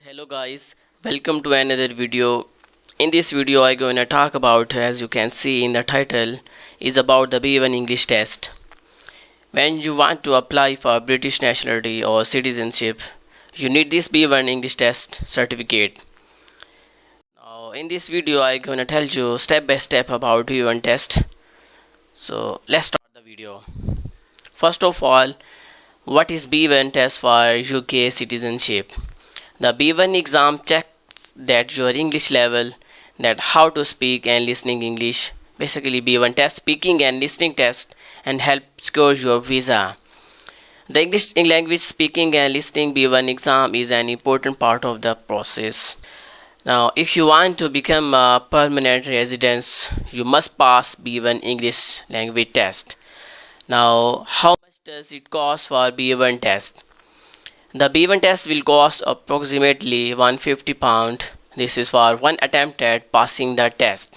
Hello guys, welcome to another video. In this video I'm going to talk about, as you can see in the title, is about the B1 English test. When you want to apply for British nationality or citizenship, you need this B1 English test certificate. Now in this video I'm going to tell you step by step about B1 test. So let's start the video. First of all, what is B1 test for UK citizenship? The B1 exam checks that your English level, that how to speak and listening English. Basically B1 test speaking and listening test and help score your visa. The English language speaking and listening B1 exam is an important part of the process. Now if you want to become a permanent resident, you must pass B1 English language test. Now how much does it cost for B1 test? The B1 test will cost approximately £150. This is for one attempt at passing the test.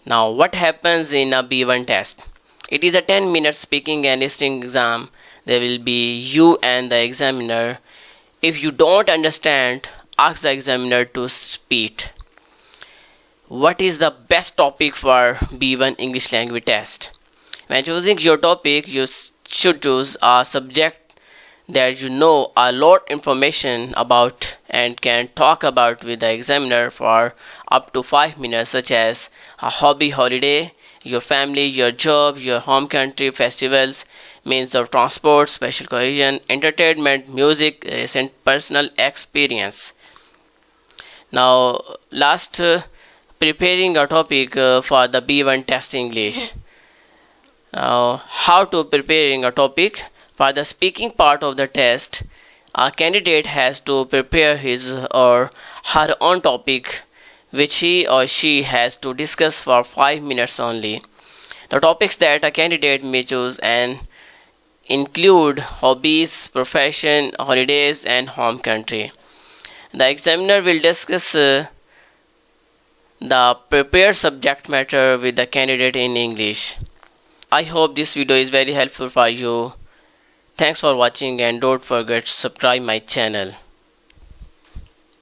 Now what happens in a B1 test? It is a 10-minute speaking and listening exam. There will be you and the examiner. If you don't understand, ask the examiner to repeat. What is the best topic for B1 English language test? When choosing your topic, you should choose a subject that you know a lot information about and can talk about with the examiner for up to 5 minutes, such as a hobby, holiday, your family, your job, your home country, festivals, means of transport, special occasion, entertainment, music, recent personal experience. Now last, preparing a topic for the B1 test English. Now how to preparing a topic? For the speaking part of the test, a candidate has to prepare his or her own topic, which he or she has to discuss for 5 minutes only. The topics that a candidate may choose and include hobbies, profession, holidays, and home country. The examiner will discuss the prepared subject matter with the candidate in English. I hope this video is very helpful for you. Thanks for watching and don't forget to subscribe my channel.